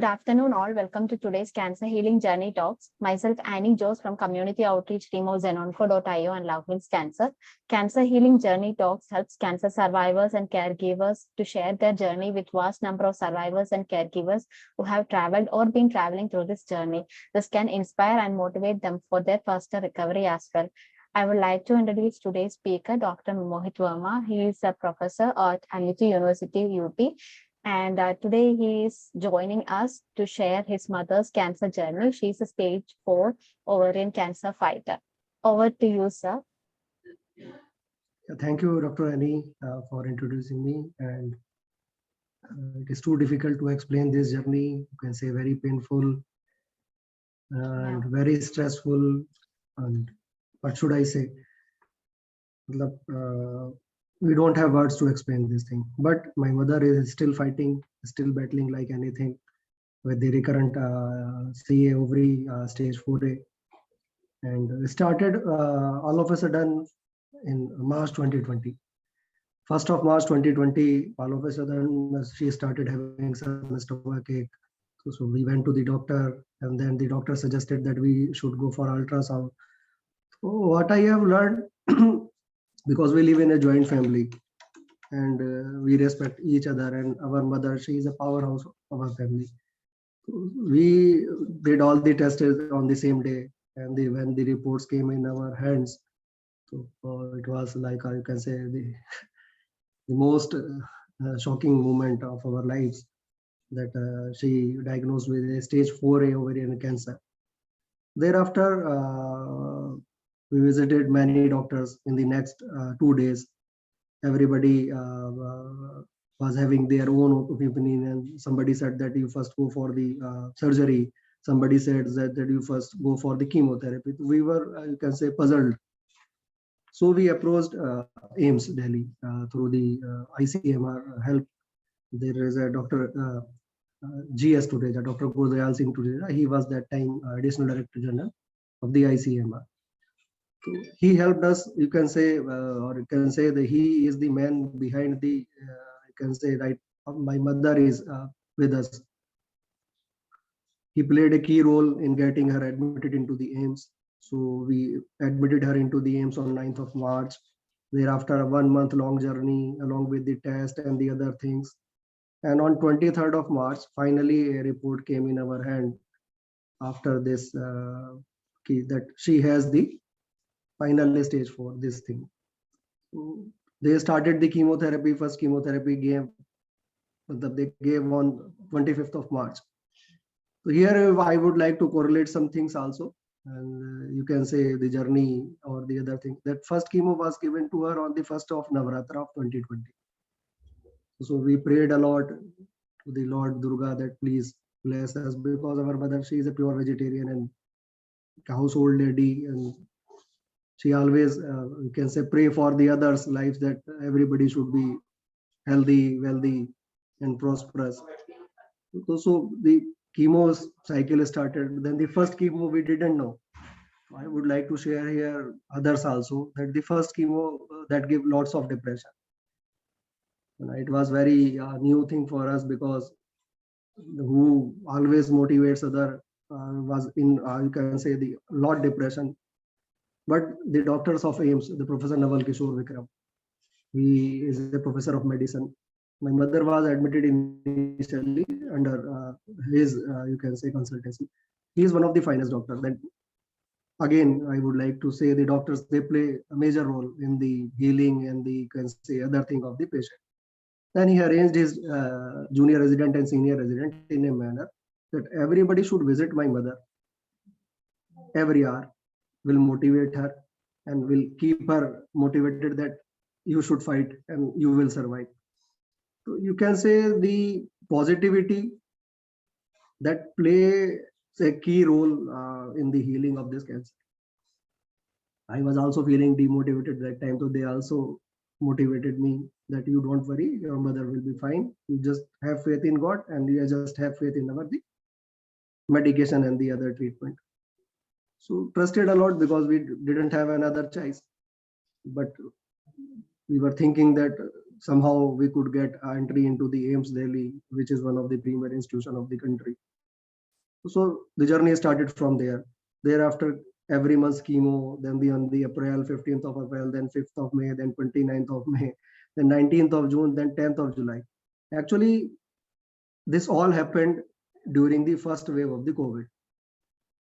Good afternoon, all. Welcome to today's Cancer Healing Journey Talks. Myself, Annie Jose from Community Outreach Team of Zenonco.io and Love Wins Cancer. Cancer Healing Journey Talks helps cancer survivors and caregivers to share their journey with vast number of survivors and caregivers who have traveled or been traveling through this journey. This can inspire and motivate them for their faster recovery as well. I would like to introduce today's speaker, Dr. Mohit Verma. He is a professor at Amity University, UP. And today he is joining us to share his mother's cancer journey. She's a stage 4 ovarian cancer fighter. Over to you, sir. Thank you, Dr. Annie, for introducing me. And it is too difficult to explain this journey. You can say very painful and very stressful. And what should I say? We don't have words to explain this thing, but my mother is still fighting, still battling like anything with the recurrent CA ovary stage 4A, and it started all of a sudden in March 2020. 1st of March 2020, all of a sudden she started having some stomach ache. So we went to the doctor, and then the doctor suggested that we should go for ultrasound. So what I have learned, because we live in a joint family and we respect each other, and our mother, she is a powerhouse of our family. We did all the tests on the same day, and when the reports came in our hands, so it was like, you can say, the most shocking moment of our lives, that she diagnosed with a stage 4A ovarian cancer. Thereafter, we visited many doctors in the next 2 days. Everybody was having their own opinion, and somebody said that you first go for the surgery. Somebody said that you first go for the chemotherapy. We were, you can say, puzzled. So we approached AIIMs Delhi through the ICMR help. There is a Dr. GS today, Dr. Gurdayal Singh today. He was that time Additional Director General of the ICMR. So he helped us, you can say, or you can say that he is the man behind the, you can say, right, my mother is with us. He played a key role in getting her admitted into the AIIMS. So we admitted her into the AIIMS on 9th of March. Thereafter, a 1 month long journey along with the test and the other things. And on 23rd of March, finally a report came in our hand after this that she has the final stage 4, this thing. So they started the chemotherapy. First chemotherapy they gave on 25th of March. So here I would like to correlate some things also, and you can say the journey or the other thing. That first chemo was given to her on the 1st of Navratra of 2020. So we prayed a lot to the Lord Durga that please bless us, because our mother, she is a pure vegetarian and household lady, and she always, you can say, pray for the others' lives, that everybody should be healthy, wealthy, and prosperous. So the chemo cycle started. Then the first chemo we didn't know. I would like to share here others also, that the first chemo that gave lots of depression. And it was very new thing for us, because who always motivates other was in, you can say, the lot depression. But the doctors of AIIMS, the Professor Naval Kishore Vikram, he is a professor of medicine. My mother was admitted initially under his, you can say, consultancy. He is one of the finest doctors. Then again, I would like to say the doctors, they play a major role in the healing and the, you can say, other thing of the patient. Then he arranged his junior resident and senior resident in a manner that everybody should visit my mother every hour, will motivate her and will keep her motivated that you should fight and you will survive. So you can say the positivity that plays a key role in the healing of this cancer. I was also feeling demotivated that time, so they also motivated me that you don't worry, your mother will be fine. You just have faith in God, and you just have faith in the medication and the other treatment. So trusted a lot, because we didn't have another choice. But we were thinking that somehow we could get entry into the AIIMs Delhi, which is one of the premier institution of the country. So the journey started from there. Thereafter, every month chemo, then on the April, 15th of April, then 5th of May, then 29th of May, then 19th of June, then 10th of July. Actually, this all happened during the first wave of the COVID.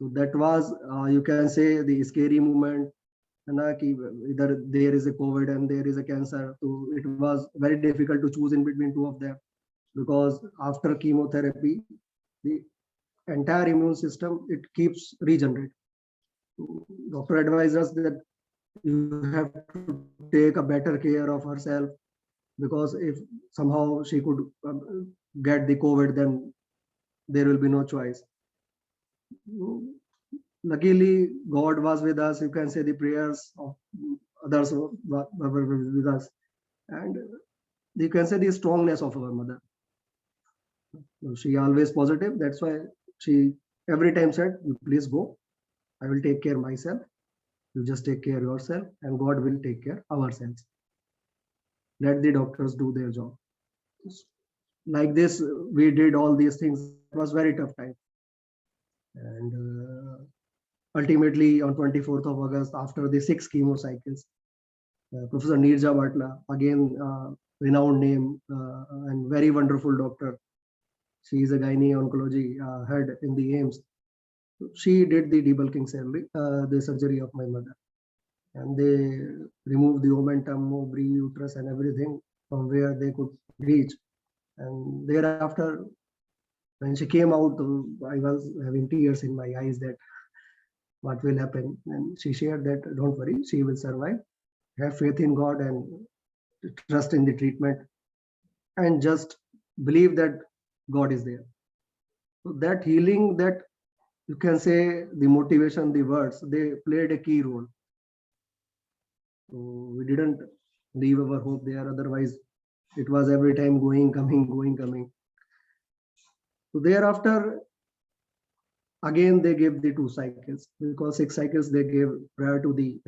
So that was, you can say, the scary moment. Either there is a COVID and there is a cancer. So it was very difficult to choose in between two of them, because after chemotherapy, the entire immune system, it keeps regenerate. Doctor advised us that you have to take a better care of herself, because if somehow she could get the COVID, then there will be no choice. Luckily, God was with us. You can say the prayers of others were with us, and you can say the strongness of our mother. She always positive. That's why she every time said, "You please go. I will take care myself. You just take care yourself, and God will take care ourselves. Let the doctors do their job." Like this, we did all these things. It was very tough time, and ultimately on 24th of August, after the 6 chemo cycles, Professor Neerja Bhatla, again renowned name and very wonderful doctor. She is a gynae oncology head in the AIIMS. She did the debulking surgery, the surgery of my mother, and they removed the omentum, ovary, uterus, and everything from where they could reach. And thereafter, when she came out, I was having tears in my eyes that what will happen. And she shared that, don't worry, she will survive. Have faith in God and trust in the treatment, and just believe that God is there. So that healing, that you can say the motivation, the words, they played a key role. So we didn't leave our hope there. Otherwise, it was every time going, coming, going, coming. So thereafter, again, they gave the 2 cycles, because 6 cycles they gave prior to the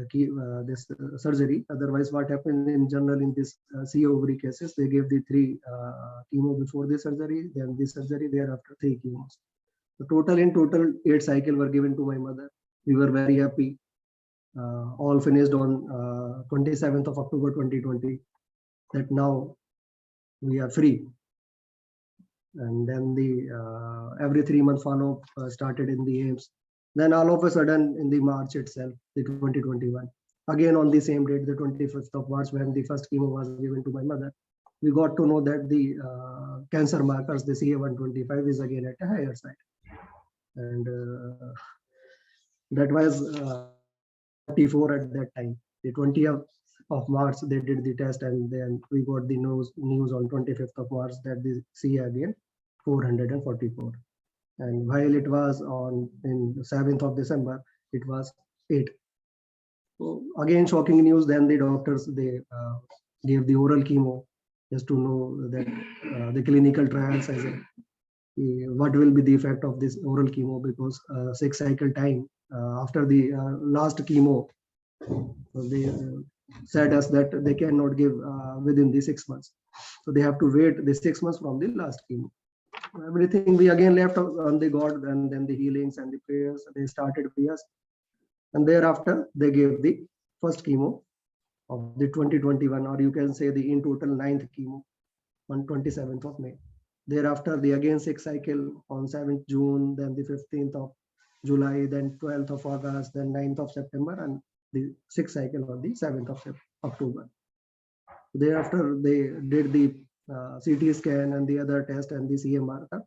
this surgery. Otherwise, what happened in general in this C ovary cases, they gave the 3 chemo before the surgery, then the surgery, thereafter 3 chemos. So in total 8 cycles were given to my mother. We were very happy. All finished on 27th of October 2020. That now we are free. And then the every 3-month follow-up started in the AIIMS. Then all of a sudden in the March itself, the 2021, again on the same date, the 25th of March, when the first chemo was given to my mother, we got to know that the cancer markers, the CA125, is again at a higher side. And that was 44 at that time. The 20th of March, they did the test, and then we got the news on 25th of March that the CA again 444. And while it was on in 7th of December, it was 8. So again, shocking news. Then the doctors, they gave the oral chemo just to know that the clinical trials as what will be the effect of this oral chemo, because 6 cycle time after the last chemo, they said us that they cannot give within the 6 months. So they have to wait the 6 months from the last chemo. Everything we again left on the God, and then the healings and the prayers, they started with us. And thereafter, they gave the first chemo of the 2021, or you can say the in total 9th chemo on 27th of May. Thereafter, the again 6 cycle on 7th June, then the 15th of July, then 12th of August, then 9th of September, and the 6th cycle on the 7th of October. Thereafter, they did the CT scan and the other test and the CA marker.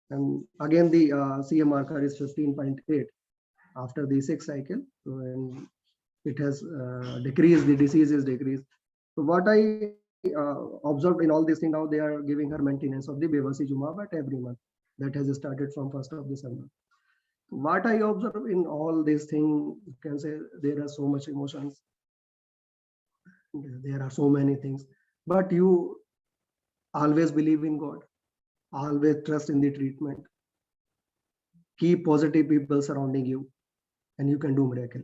And again, the CA marker is 15.8 after the 6th cycle. So, and it has decreased, the disease is decreased. So what I observed in all this thing, now they are giving her maintenance of the bevacizumab at every month. That has started from 1st of December. What I observe in all these things, you can say there are so much emotions. There are so many things, but you always believe in God, always trust in the treatment, keep positive people surrounding you, and you can do miracle.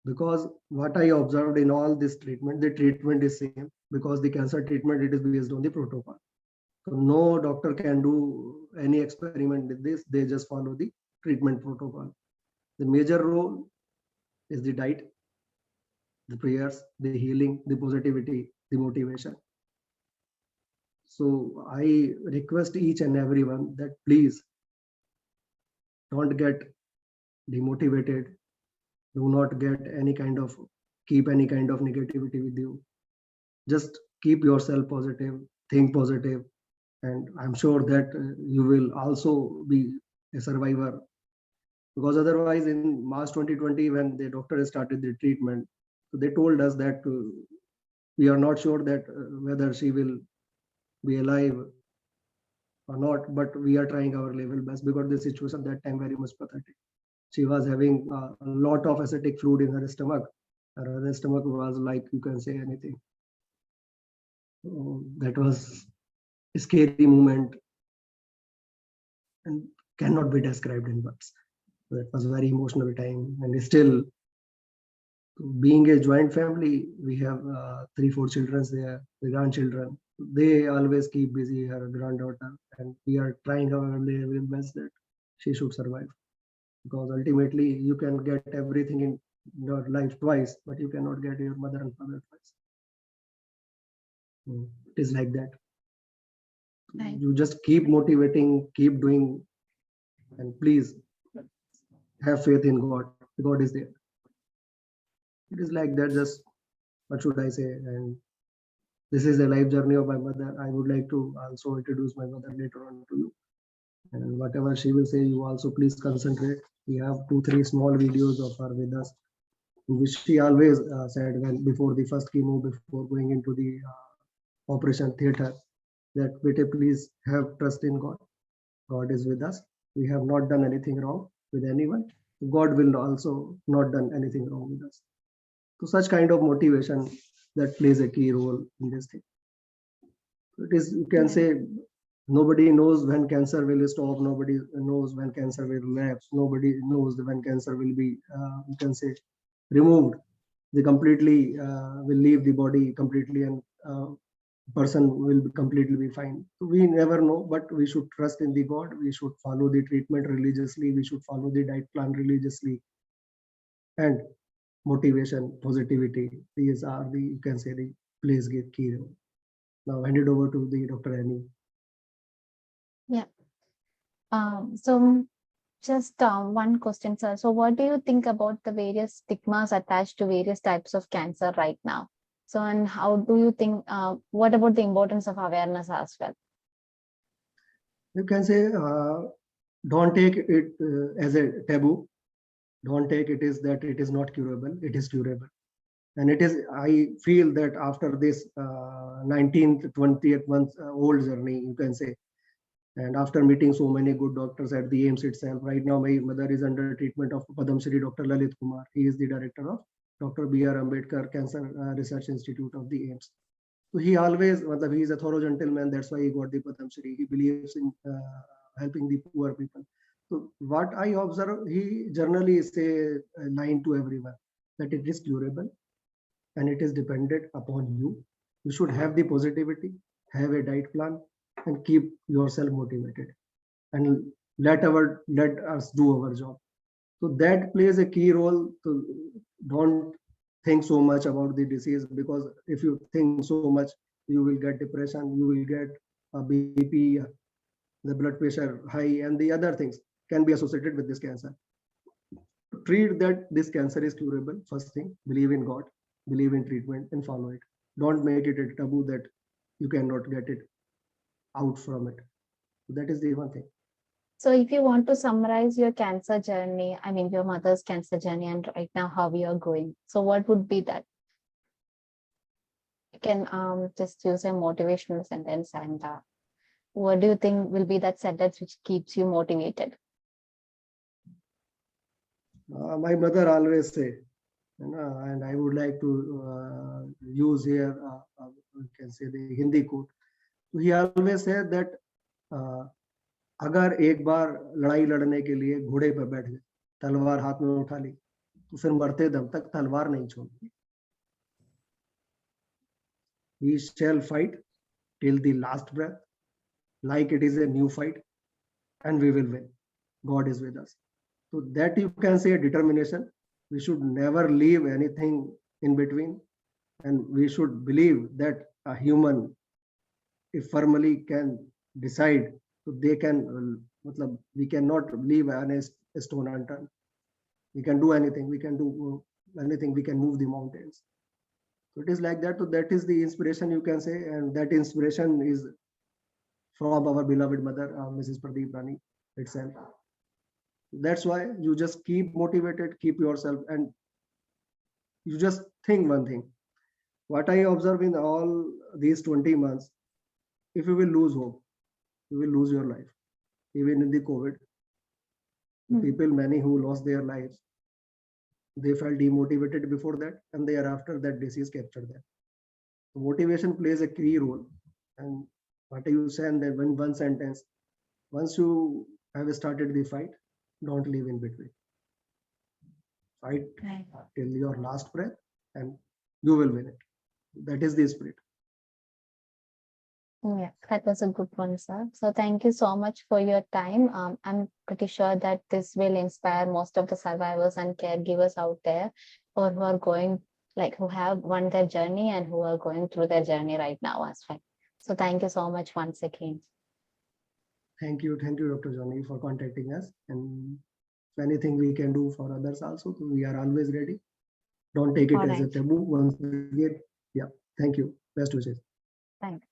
Because what I observed in all this treatment, the treatment is same. because the cancer treatment, it is based on the protocol. So no doctor can do any experiment with this. They just follow the treatment protocol. The major role is the diet, the prayers, the healing, the positivity, the motivation. So I request each and everyone that please don't get demotivated. Do not get any kind of, keep any kind of negativity with you. Just keep yourself positive, think positive, and I'm sure that you will also be a survivor. Because otherwise, in March 2020, when the doctor started the treatment, they told us that we are not sure that whether she will be alive or not, but we are trying our level best, because the situation that time very much pathetic. She was having a lot of acidic fluid in her stomach. Her stomach was like, you can say anything. That was a scary moment and cannot be described in words. That was a very emotional time. And still, being a joint family, we have 3-4 children there, the grandchildren. They always keep busy, her granddaughter, and we are trying our level best that she should survive. Because ultimately, you can get everything in your life twice, but you cannot get your mother and father twice. It is like that. Right. You just keep motivating, keep doing, and please have faith in God. God is there. It is like that. Just what should I say? And this is the life journey of my mother. I would like to also introduce my mother later on to you. And whatever she will say, you also please concentrate. We have 2-3 small videos of her with us, in which she always said, when before the first chemo, before going into the operation theater, that Bete, please have trust in God. God is with us. We have not done anything wrong with anyone. God will also not done anything wrong with us. So such kind of motivation that plays a key role in this thing. It is, you can say, nobody knows when cancer will stop. Nobody knows when cancer will relapse. Nobody knows when cancer will be, you can say, removed. They completely will leave the body completely, and person will be completely be fine. So we never know, but we should trust in the God. We should follow the treatment religiously. We should follow the diet plan religiously, and motivation, positivity. These are the, you can say, the plays key role. Now hand it over to the Dr. Amy. So just one question, sir. So what do you think about the various stigmas attached to various types of cancer right now? So, and how do you think, what about the importance of awareness as well? You can say, don't take it as a taboo. Don't take it is that it is not curable. It is curable. And it is, I feel that after this 19th, 20th month old journey, you can say, and after meeting so many good doctors at the AIIMS itself, right now my mother is under treatment of Padam Shri Dr. Lalit Kumar. He is the director of Dr. B.R. Ambedkar Cancer Research Institute of the AIIMS. So he always, he is a thorough gentleman. That's why he got the Padam Shri. He believes in helping the poor people. So what I observe, he generally say a line to everyone that it is curable and it is dependent upon you. You should have the positivity, have a diet plan, and keep yourself motivated, and let us do our job. So that plays a key role. To don't think so much about the disease, because if you think so much, you will get depression, you will get a BP, the blood pressure high, and the other things can be associated with this cancer. Treat that this cancer is curable. First thing, believe in God, believe in treatment, and follow it. Don't make it a taboo that you cannot get it out from it. That is the one thing. So if you want to summarize your cancer journey, I mean, your mother's cancer journey, and right now how you are going, so what would be that? You can just use a motivational sentence, and what do you think will be that sentence which keeps you motivated? My mother always say, and I would like to use here, you can say the Hindi quote. He always said that अगर एक बार लड़ाई लड़ने के लिए घोड़े पर बैठ गए, तलवार हाथ में उठा ली, तो फिर मरते दम तक तलवार नहीं छोड़ती. We shall fight till the last breath, like it is a new fight, and we will win. God is with us. So that you can say determination. We should never leave anything in between, and we should believe that a human, if firmly can decide, so they can, we cannot leave a stone unturned. We can do anything. We can do anything. We can move the mountains. So it is like that. So that is the inspiration you can say, and that inspiration is from our beloved mother, Mrs. Pradeep Rani itself. That's why you just keep motivated, keep yourself, and you just think one thing. What I observe in all these 20 months, if you will lose hope, you will lose your life. Even in the COVID, people, many who lost their lives, they felt demotivated before that, and thereafter that disease captured them. Motivation plays a key role. And what you said that in one sentence, once you have started the fight, don't leave in between. Fight till your last breath, and you will win it. That is the spirit. Yeah, that was a good one, sir. So thank you so much for your time. I'm pretty sure that this will inspire most of the survivors and caregivers out there, or who are going, like who have won their journey and who are going through their journey right now as well. So thank you so much once again. Thank you, Dr. Johnny, for contacting us. And if anything we can do for others also, we are always ready. Don't take it as a taboo. Once again, yeah. Thank you. Best wishes. Thank you.